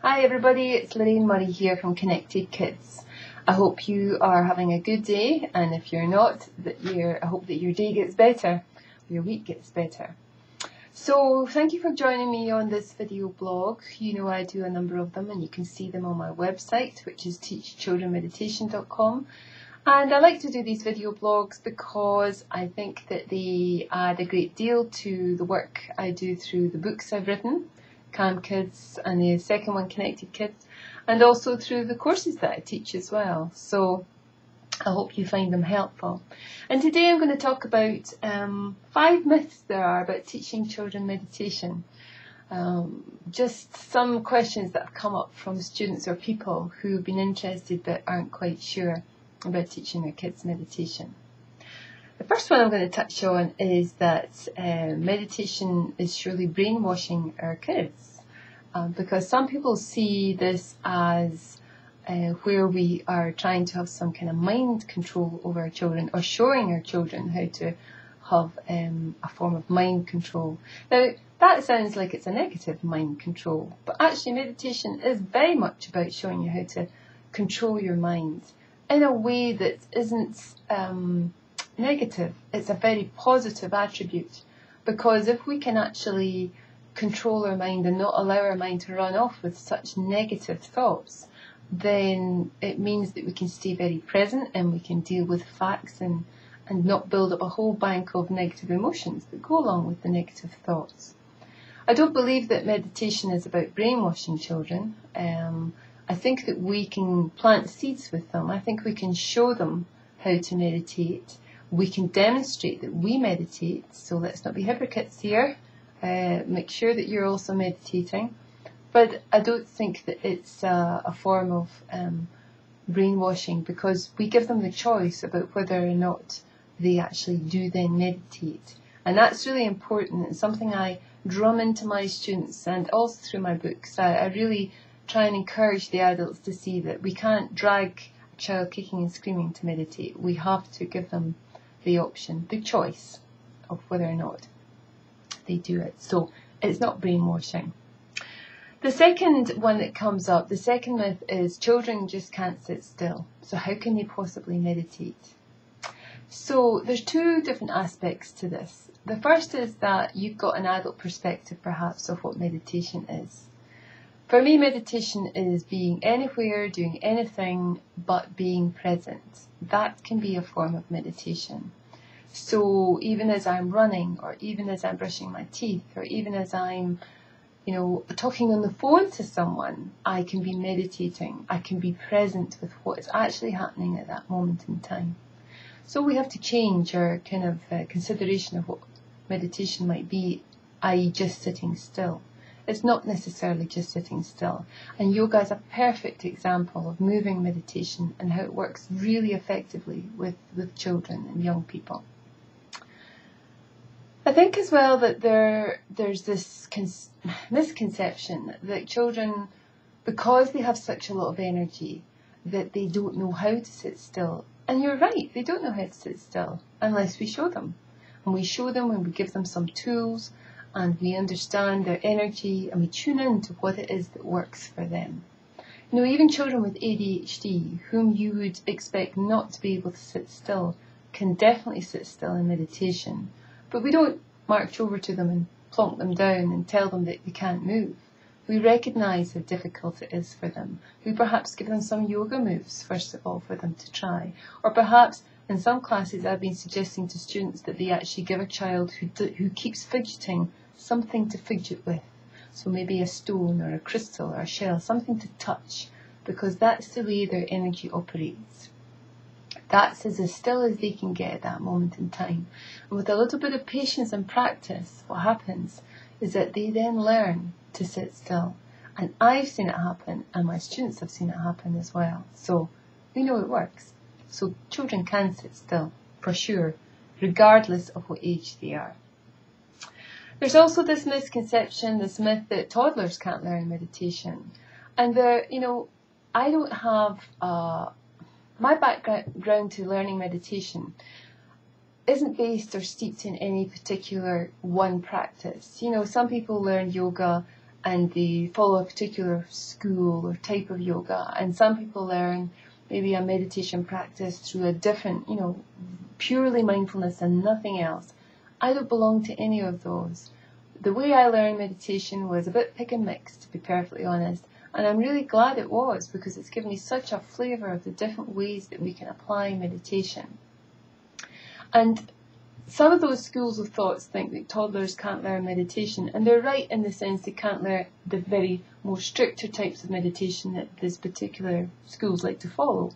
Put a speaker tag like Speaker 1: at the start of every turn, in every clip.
Speaker 1: Hi everybody, it's Lorraine Murray here from Connected Kids. I hope you are having a good day, and if you're not, I hope that your day gets better, your week gets better. So thank you for joining me on this video blog. You know I do a number of them and you can see them on my website, which is teachchildrenmeditation.com. And I like to do these video blogs because I think that they add a great deal to the work I do through the books I've written, Cant Kids, and the second one, Connected Kids, and also through the courses that I teach as well. So I hope you find them helpful. And today I'm going to talk about 5 myths there are about teaching children meditation. Just some questions that have come up from students or people who've been interested but aren't quite sure about teaching their kids meditation. The first one I'm going to touch on is that meditation is surely brainwashing our kids, because some people see this as where we are trying to have some kind of mind control over our children, or showing our children how to have a form of mind control. Now that sounds like it's a negative mind control, but actually meditation is very much about showing you how to control your mind in a way that isn't negative. It's a very positive attribute, because if we can actually control our mind and not allow our mind to run off with such negative thoughts, then it means that we can stay very present and we can deal with facts and not build up a whole bank of negative emotions that go along with the negative thoughts. I don't believe that meditation is about brainwashing children. I think that we can plant seeds with them. I think we can show them how to meditate. We can demonstrate that we meditate, so let's not be hypocrites here. Make sure that you're also meditating. But I don't think that it's a form of brainwashing, because we give them the choice about whether or not they actually do then meditate. And that's really important. It's something I drum into my students and also through my books. I really try and encourage the adults to see that we can't drag a child kicking and screaming to meditate. We have to give them the option, the choice of whether or not they do it. So it's not brainwashing. The second one that comes up, the second myth, is children just can't sit still. So how can they possibly meditate? So there's 2 different aspects to this. The first is that you've got an adult perspective perhaps of what meditation is. For me, meditation is being anywhere, doing anything, but being present. That can be a form of meditation. So even as I'm running, or even as I'm brushing my teeth, or even as I'm, talking on the phone to someone, I can be meditating. I can be present with what is actually happening at that moment in time. So we have to change our kind of consideration of what meditation might be, i.e. just sitting still. It's not necessarily just sitting still. And yoga is a perfect example of moving meditation and how it works really effectively with children and young people. I think as well that there's this misconception that children, because they have such a lot of energy, that they don't know how to sit still. And you're right, they don't know how to sit still unless we show them. And we show them when we give them some tools, and we understand their energy, and we tune in to what it is that works for them. Even children with ADHD, whom you would expect not to be able to sit still, can definitely sit still in meditation. But we don't march over to them and plonk them down and tell them that they can't move. We recognise how difficult it is for them. We perhaps give them some yoga moves, first of all, for them to try. Or perhaps in some classes I've been suggesting to students that they actually give a child who keeps fidgeting something to fidget with. So maybe a stone or a crystal or a shell, something to touch, because that's the way their energy operates. That's as still as they can get at that moment in time. And with a little bit of patience and practice, what happens is that they then learn to sit still. And I've seen it happen, and my students have seen it happen as well. So we know it works. So children can sit still, for sure, regardless of what age they are. There's also this misconception, this myth that toddlers can't learn meditation. And I don't have my background to learning meditation isn't based or steeped in any particular one practice. Some people learn yoga and they follow a particular school or type of yoga, and some people learn maybe a meditation practice through a different, purely mindfulness and nothing else. I don't belong to any of those. The way I learned meditation was a bit pick and mix, to be perfectly honest, and I'm really glad it was, because it's given me such a flavour of the different ways that we can apply meditation. And some of those schools of thoughts think that toddlers can't learn meditation, and they're right in the sense they can't learn the very more stricter types of meditation that these particular schools like to follow.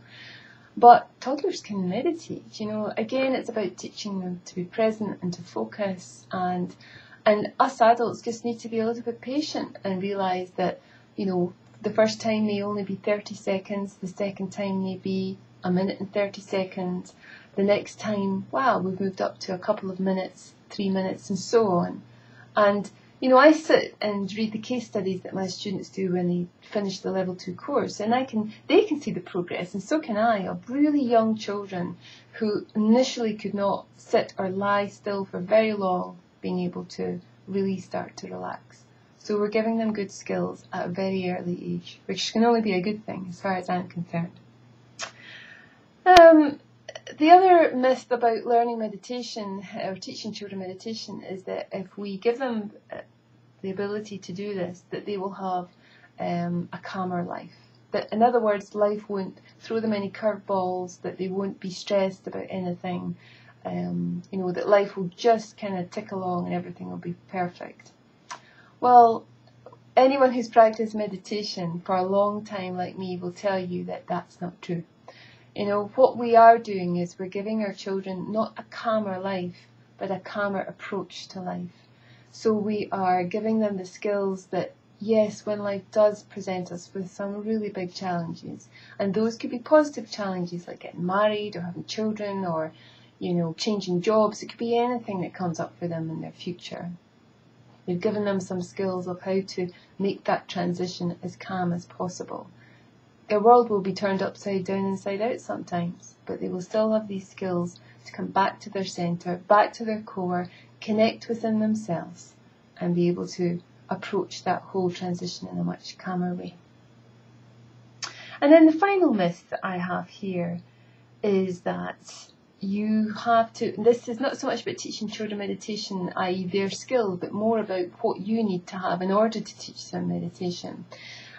Speaker 1: But toddlers can meditate, Again, it's about teaching them to be present and to focus, and us adults just need to be a little bit patient and realise that, the first time may only be 30 seconds, the second time may be a minute and 30 seconds, the next time, wow, we've moved up to a couple of minutes, 3 minutes, and so on. And, I sit and read the case studies that my students do when they finish the level 2 course, and they can see the progress, and so can I, of really young children who initially could not sit or lie still for very long, being able to really start to relax. So we're giving them good skills at a very early age, which can only be a good thing as far as I'm concerned. The other myth about learning meditation or teaching children meditation is that if we give them the ability to do this, that they will have a calmer life. That, in other words, life won't throw them any curveballs, that they won't be stressed about anything, that life will just kind of tick along and everything will be perfect. Well, anyone who's practiced meditation for a long time like me will tell you that that's not true. What we are doing is we're giving our children not a calmer life, but a calmer approach to life. So we are giving them the skills that, yes, when life does present us with some really big challenges, and those could be positive challenges like getting married or having children or, changing jobs. It could be anything that comes up for them in their future. We've given them some skills of how to make that transition as calm as possible. Their world will be turned upside down, inside out sometimes, but they will still have these skills to come back to their centre, back to their core, connect within themselves, and be able to approach that whole transition in a much calmer way. And then the final myth that I have here is that you have to, this is not so much about teaching children meditation, i.e. their skill, but more about what you need to have in order to teach them meditation.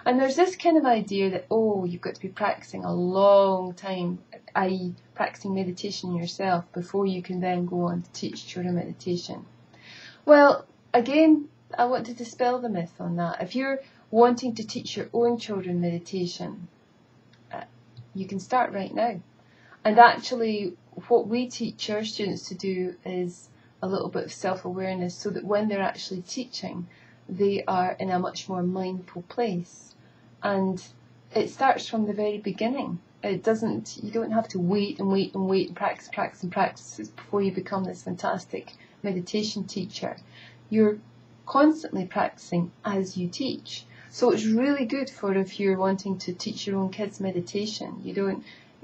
Speaker 1: And there's this kind of idea that, you've got to be practicing a long time, i.e. practicing meditation yourself before you can then go on to teach children meditation. Well, again, I want to dispel the myth on that. If you're wanting to teach your own children meditation, you can start right now. And actually, what we teach our students to do is a little bit of self-awareness, so that when they're actually teaching, they are in a much more mindful place. And it starts from the very beginning. You don't have to wait and practice before you become this fantastic meditation teacher. You're constantly practicing as you teach. So it's really good for if you're wanting to teach your own kids meditation.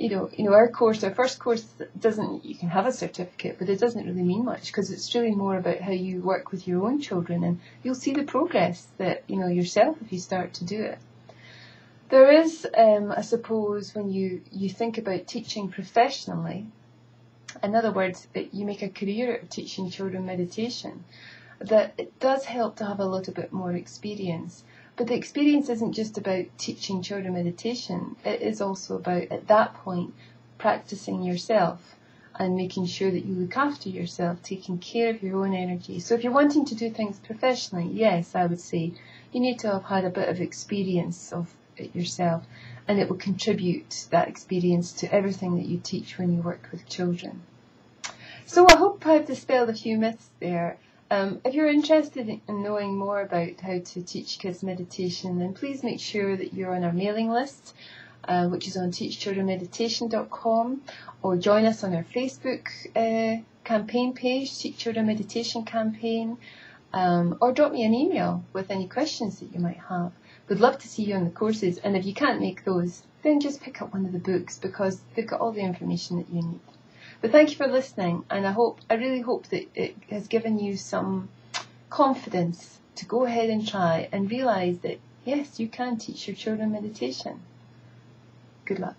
Speaker 1: Our first course you can have a certificate, but it doesn't really mean much, because it's really more about how you work with your own children, and you'll see the progress that, yourself if you start to do it. There is, I suppose, when you think about teaching professionally, in other words, you make a career out of teaching children meditation, that it does help to have a little bit more experience. But the experience isn't just about teaching children meditation. It is also about, at that point, practicing yourself and making sure that you look after yourself, taking care of your own energy. So if you're wanting to do things professionally, yes, I would say you need to have had a bit of experience of it yourself, and it will contribute that experience to everything that you teach when you work with children. So I hope I've dispelled a few myths there. If you're interested in knowing more about how to teach kids meditation, then please make sure that you're on our mailing list, which is on teachchildrenmeditation.com, or join us on our Facebook campaign page, Teach Children Meditation Campaign, or drop me an email with any questions that you might have. We'd love to see you on the courses, and if you can't make those, then just pick up one of the books, because they've got all the information that you need. But thank you for listening, and I really hope that it has given you some confidence to go ahead and try and realize that, yes, you can teach your children meditation. Good luck.